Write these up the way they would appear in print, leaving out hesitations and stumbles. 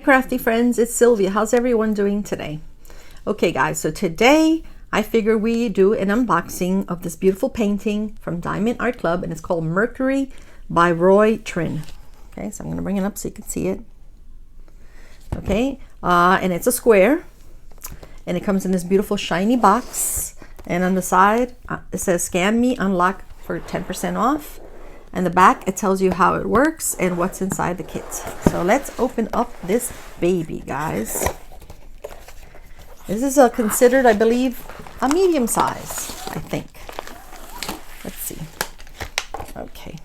Crafty friends, it's Sylvia. How's everyone doing today? Okay guys, so today I figure we do an unboxing of this beautiful painting from Diamond Art Club, and it's called Mercury by Roy Trinh. Okay, so I'm going to bring it up so you can see it. Okay, and it's a square, and it comes in this beautiful shiny box, and on the side it says scan me, unlock for 10% off. And the back, it tells you how it works and what's inside the kit. So let's open up this baby, guys. This is considered, I believe, a medium size, I think. Let's see. Okay.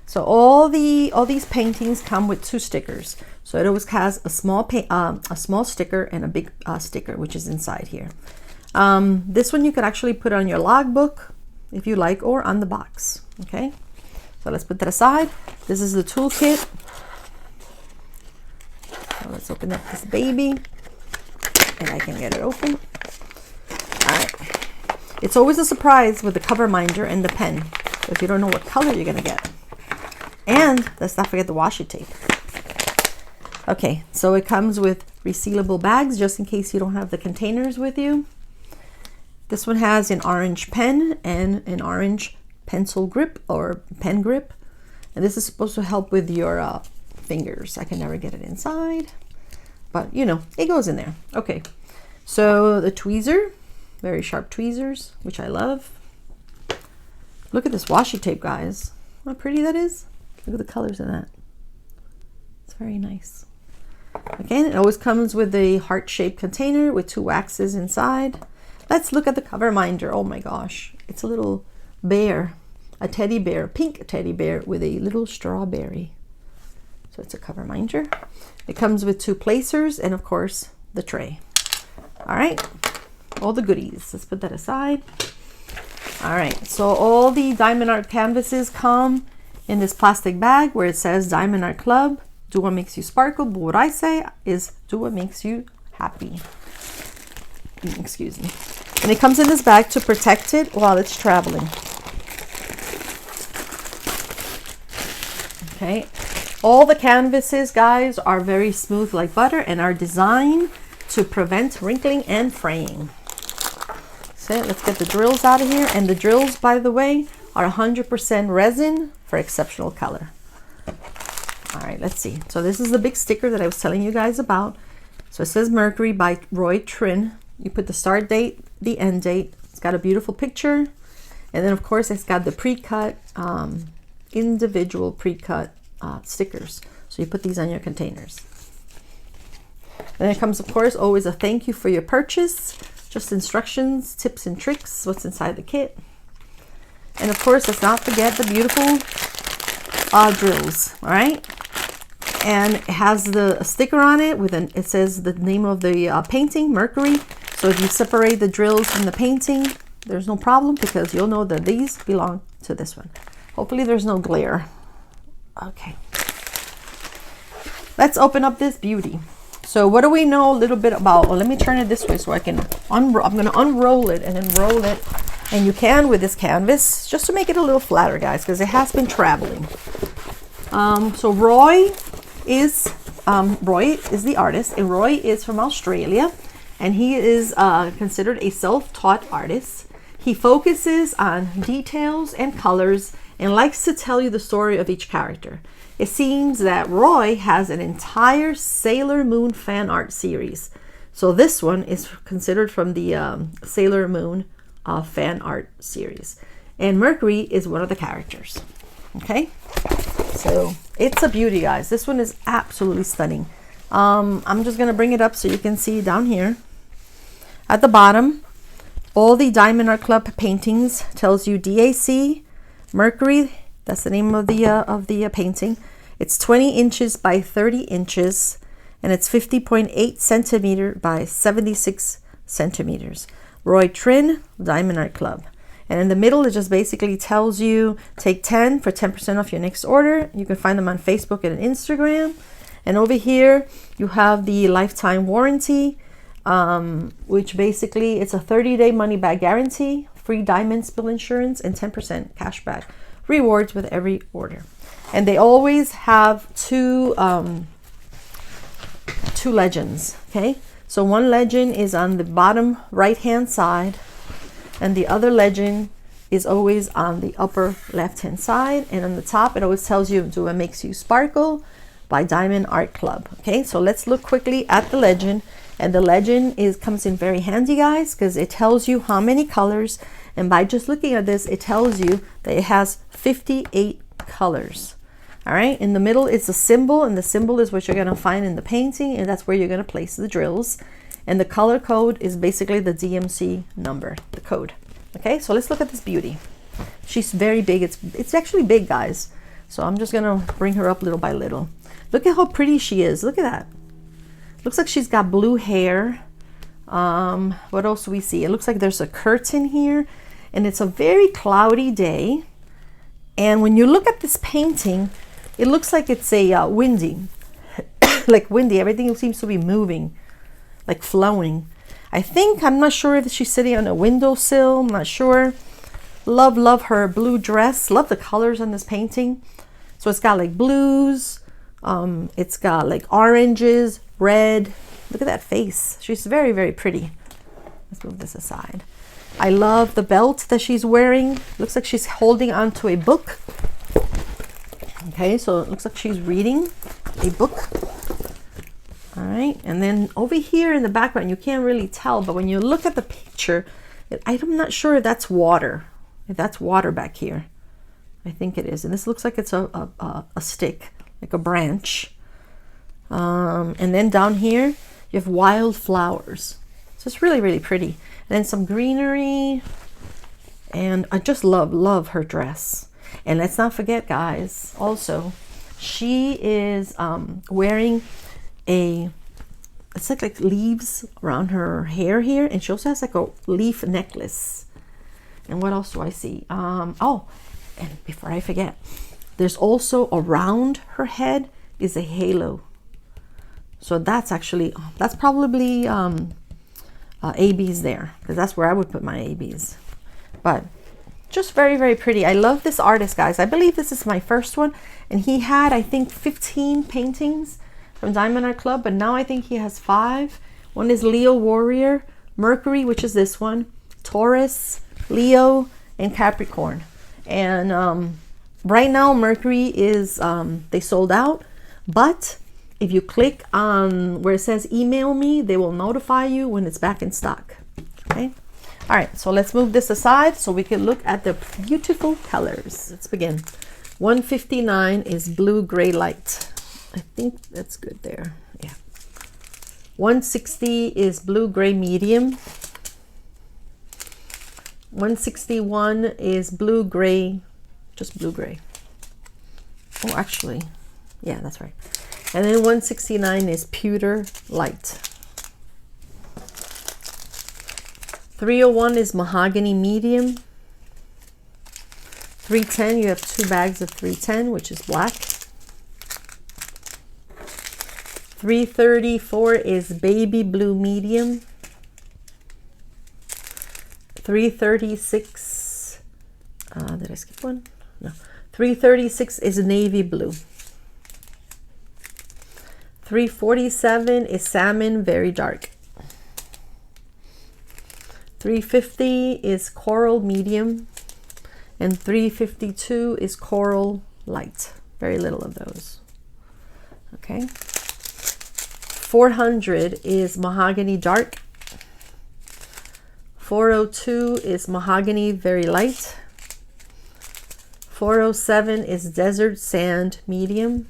So all these paintings come with two stickers. So it always has a small sticker and a big sticker, which is inside here. This one you could actually put on your logbook if you like, or on the box. Okay. So let's put that aside. This is the toolkit. So let's open up this baby, and I can get it open. All right. It's always a surprise with the cover minder and the pen, if you don't know what color you're gonna get. And let's not forget the washi tape. Okay, so it comes with resealable bags just in case you don't have the containers with you. This one has an orange pen and an orange pencil grip or pen grip, and this is supposed to help with your fingers. I can never get it inside, but you know, it goes in there. Okay, so the tweezer, very sharp tweezers, which I love. Look at this washi tape, guys. How pretty that is. Look at the colors in that. It's very nice. Again, it always comes with a heart-shaped container with two waxes inside. Let's look at the cover minder. Oh my gosh, it's a little bear, a teddy bear, pink teddy bear with a little strawberry. So it's a cover minder. It comes with two placers and of course the tray. All right, all the goodies. Let's put that aside. All right, so all the Diamond Art canvases come in this plastic bag where it says Diamond Art Club. Do what makes you sparkle, but what I say is do what makes you happy. Excuse me. And it comes in this bag to protect it while it's traveling. Okay, all the canvases, guys, are very smooth like butter and are designed to prevent wrinkling and fraying. So let's get the drills out of here. And the drills, by the way, are 100% resin for exceptional color. All right, let's see. So this is the big sticker that I was telling you guys about. So it says Mercury by Roy Trinh. You put the start date, the end date. It's got a beautiful picture. And then, of course, it's got the pre-cut, individual pre-cut stickers. So you put these on your containers. Then it comes, of course, always a thank you for your purchase. Just instructions, tips and tricks, what's inside the kit. And, of course, let's not forget the beautiful drills, all right? And it has the sticker on it with it says the name of the painting, Mercury. So if you separate the drills from the painting, there's no problem because you'll know that these belong to this one. Hopefully there's no glare. Okay. Let's open up this beauty. So what do we know a little bit about? Well, let me turn it this way so I can I'm going to unroll it and then roll it. And you can with this canvas just to make it a little flatter, guys, because it has been traveling. So Roy is the artist, and Roy is from Australia, and he is considered a self-taught artist. He focuses on details and colors and likes to tell you the story of each character. It seems that Roy has an entire Sailor Moon fan art series. So this one is considered from the Sailor Moon fan art series. And Mercury is one of the characters. Okay? So it's a beauty, guys. This one is absolutely stunning. I'm just going to bring it up so you can see down here. At the bottom, all the Diamond Art Club paintings tells you DAC, Mercury, that's the name of the painting. It's 20 inches by 30 inches, and it's 50.8 centimeter by 76 centimeters. Roy Trinh, Diamond Art Club. And in the middle, it just basically tells you take 10 for 10% off your next order. You can find them on Facebook and Instagram. And over here, you have the lifetime warranty, which basically it's a 30-day money-back guarantee, free diamond spill insurance, and 10% cashback rewards with every order. And they always have two two legends, okay? So one legend is on the bottom right hand side, and the other legend is always on the upper left hand side, and on the top it always tells you Do What Makes You Sparkle by Diamond Art Club. Okay, so let's look quickly at the legend. And the legend comes in very handy, guys, because it tells you how many colors, and by just looking at this it tells you that it has 58 colors. All right, in the middle is a symbol, and the symbol is what you're going to find in the painting, and that's where you're going to place the drills. And the color code is basically the DMC number, the code. Okay, so let's look at this beauty. She's very big. It's actually big, guys. So I'm just gonna bring her up little by little. Look at how pretty she is. Look at that. Looks like she's got blue hair. What else do we see? It looks like there's a curtain here, and it's a very cloudy day. And when you look at this painting, it looks like it's a windy, like windy. Everything seems to be moving, like flowing. I'm not sure if she's sitting on a windowsill. I'm not sure. Love her blue dress. Love the colors on this painting. So it's got like blues. It's got like oranges, red. Look at that face. She's very, very pretty. Let's move this aside. I love the belt that she's wearing. Looks like she's holding onto a book. Okay, so it looks like she's reading a book. All right, and then over here in the background, you can't really tell, but when you look at the picture, I'm not sure if that's water. If that's water back here. I think it is. And this looks like it's a stick, like a branch. And then down here, you have wild flowers. So it's really, really pretty. And then some greenery. And I just love her dress. And let's not forget, guys, also, she is wearing it's like leaves around her hair here, and she also has like a leaf necklace. And what else do I see? Oh, and before I forget, there's also around her head is a halo. So that's probably ABs there, because that's where I would put my ABs. But just very, very pretty. I love this artist, guys. I believe this is my first one, and he had, I think, 15 paintings from Diamond Art Club, but now I think he has 5. One is Leo Warrior, Mercury, which is this one, Taurus, Leo, and Capricorn. And right now Mercury is they sold out, but if you click on where it says email me, they will notify you when it's back in stock. Okay, all right, so let's move this aside so we can look at the beautiful colors. Let's begin. 159 is blue gray light. I think that's good there. Yeah. 160 is blue gray medium. 161 is blue gray, just blue gray. Oh, actually, yeah, that's right. And then 169 is pewter light. 301 is mahogany medium. 310, you have 2 bags of 310, which is black. 334 is baby blue medium. 336, did I skip one? No. 336 is navy blue. 347 is salmon, very dark. 350 is coral medium. And 352 is coral light. Very little of those. Okay. 400 is mahogany dark. 402 is mahogany very light. 407 is desert sand medium.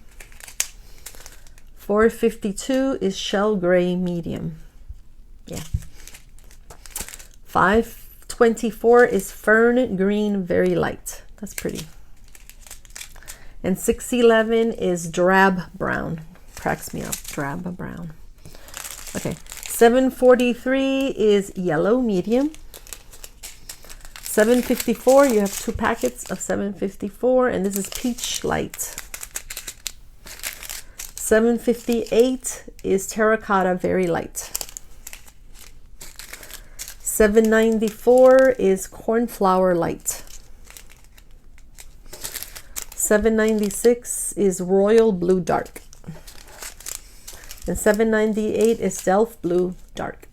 452 is shell gray medium. Yeah. 524 is fern green very light. That's pretty. And 611 is drab brown. Cracks me up. Drab brown. Okay. 743 is yellow medium. 754, you have 2 packets of 754, and this is peach light. 758 is terracotta very light. 794 is cornflower light. 796 is royal blue dark. And 798 is Delft Blue Dark.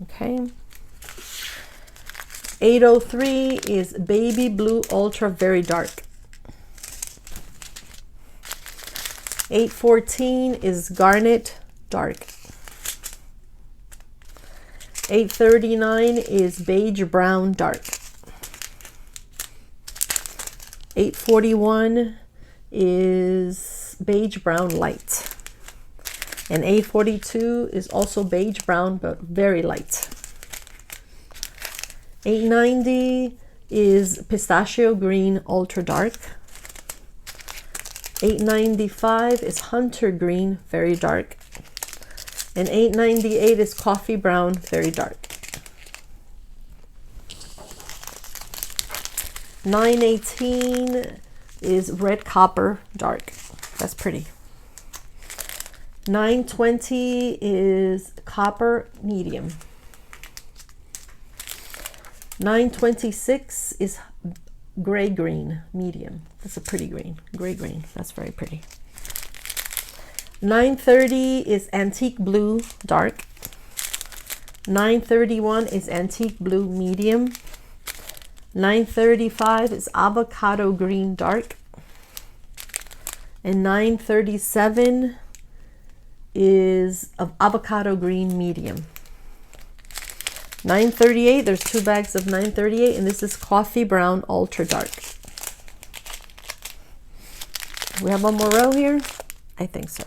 Okay. 803 is Baby Blue Ultra Very Dark. 814 is Garnet Dark. 839 is Beige Brown Dark. 841 is Beige Brown Light. And 842 is also Beige Brown, but very light. 890 is Pistachio Green Ultra Dark. 895 is Hunter Green Very Dark. And 898 is Coffee Brown Very Dark. 918 is Red Copper Dark. That's pretty. 920 is Copper Medium. 926 is Gray Green Medium. That's a pretty green. Gray green. That's very pretty. 930 is Antique Blue Dark. 931 is Antique Blue Medium. 935 is Avocado Green Dark. And 937 is Avocado Green Medium. 938, there's 2 bags of 938, and this is Coffee Brown Ultra Dark. We have one more row here? I think so.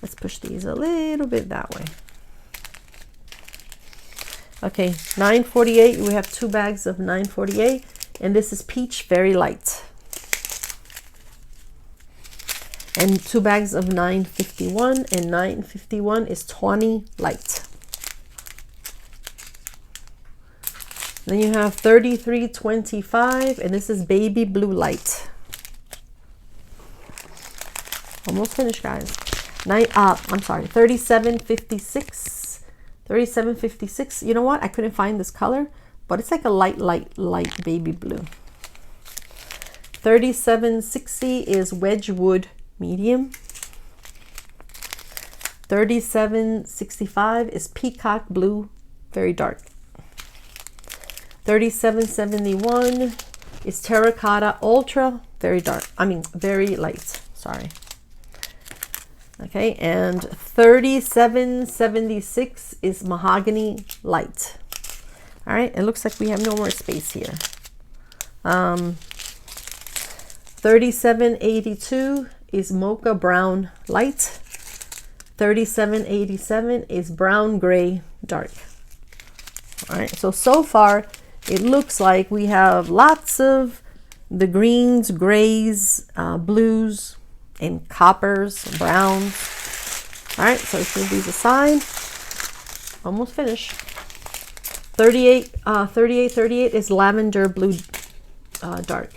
Let's push these a little bit that way. Okay, 948, we have 2 bags of 948, and this is Peach Very Light. And 2 bags of 951, and 951 is Tawny Light. Then you have 3325, and this is Baby Blue Light. Almost finished, guys. I'm sorry, 3756. 3756. You know what? I couldn't find this color, but it's like a light baby blue. 3760 is Wedgwood Medium. 3765 is Peacock Blue Very Dark. 3771 is Terracotta Ultra Very Dark. I mean, very light. Sorry. Okay, and 3776 is Mahogany Light. All right, it looks like we have no more space here. 3782 is Mocha Brown Light. 3787 is Brown Gray Dark. All right, so far it looks like we have lots of the greens, grays, blues, and coppers, browns. All right, so let's move these aside. Almost finished. 3838 is Lavender Blue Dark.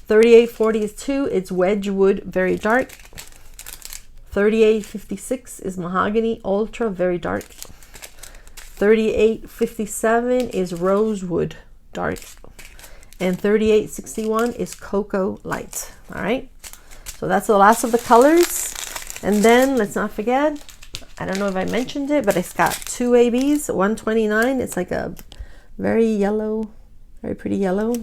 3842 is Wedgwood Very Dark. 3856 is Mahogany Ultra Very Dark. 3857 is Rosewood Dark. And 3861 is Cocoa Light. All right, so that's the last of the colors. And then let's not forget, I don't know if I mentioned it, but it's got 2 ABs. 129, it's like a very yellow, very pretty yellow.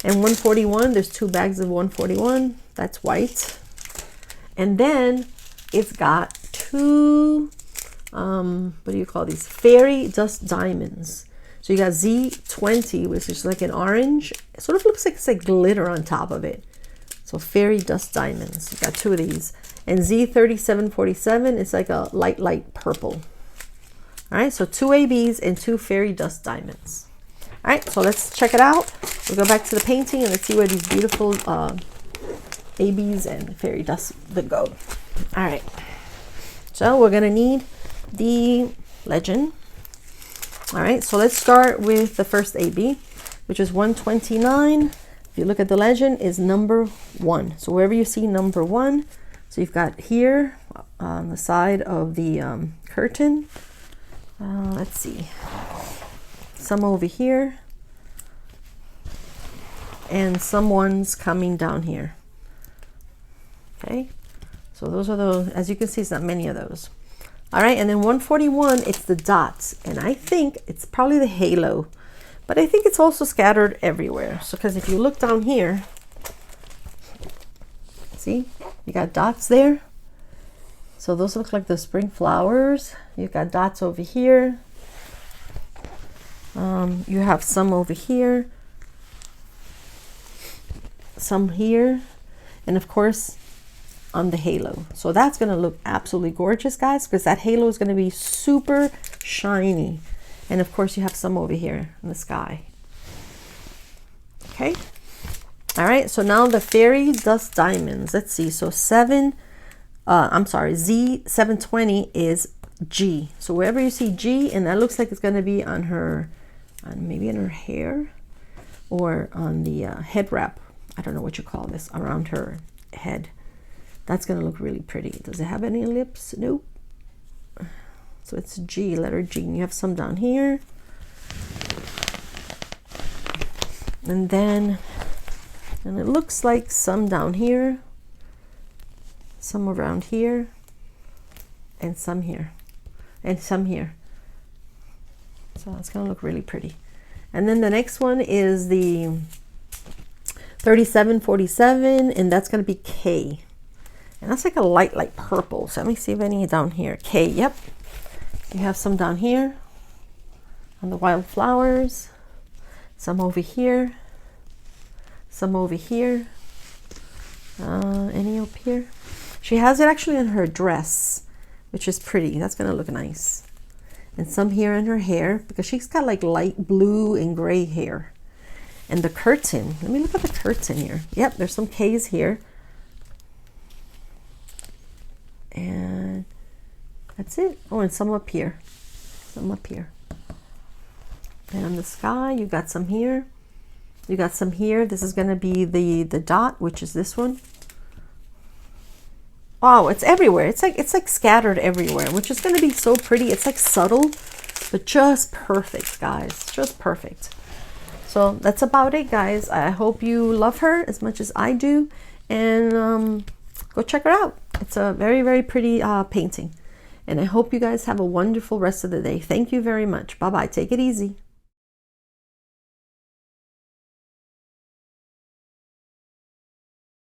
And 141, there's 2 bags of 141. That's white. And then it's got 2, what do you call these? Fairy Dust Diamonds. So you got Z20, which is like an orange. It sort of looks like it's like glitter on top of it. So Fairy Dust Diamonds. You got 2 of these. And Z3747, it's like a light purple. All right, so 2 ABs and 2 Fairy Dust Diamonds. All right, so let's check it out. We'll go back to the painting and let's see where these beautiful ABs and Fairy Dust go. All right, so we're gonna need the legend. All right, so let's start with the first AB, which is 129. If you look at the legend, is number 1. So wherever you see number 1, so you've got here on the side of the curtain. Let's see, some over here, and some ones coming down here. Okay, so those are those. As you can see, it's not many of those. All right, and then 141, it's the dots, and I think it's probably the halo, but I think it's also scattered everywhere. So because if you look down here, see, you got dots there. So those look like the spring flowers. You've got dots over here. You have some over here, some here, and of course on the halo. So that's going to look absolutely gorgeous, guys, because that halo is going to be super shiny. And of course you have some over here in the sky. Okay. All right, so now the fairy dust diamonds. Let's see. So Z720 is G. So wherever you see G, and that looks like it's going to be on her, maybe in her hair, or on the head wrap. I don't know what you call this, around her head. That's going to look really pretty. Does it have any lips? Nope. So it's G, letter G. And you have some down here. And then, and it looks like some down here, some around here, and some here, and some here. So it's going to look really pretty. And then the next one is the 3747, and that's going to be K. And that's like a light purple. So let me see if any down here. K, yep. You have some down here on the wildflowers, some over here, some over here, any up here. She has it actually in her dress, which is pretty. That's going to look nice. And some here in her hair, because she's got like light blue and gray hair. And the curtain, let me look at the curtain here. Yep, there's some K's here. And that's it. Oh, and some up here. Some up here. And on the sky, you got some here. You got some here. This is going to be the dot, which is this one. Wow, it's everywhere. It's like scattered everywhere, which is going to be so pretty. It's like subtle, but just perfect, guys. Just perfect. So that's about it, guys. I hope you love her as much as I do, and go check her out. It's a very, very pretty painting, and I hope you guys have a wonderful rest of the day. Thank you very much. Bye bye. Take it easy.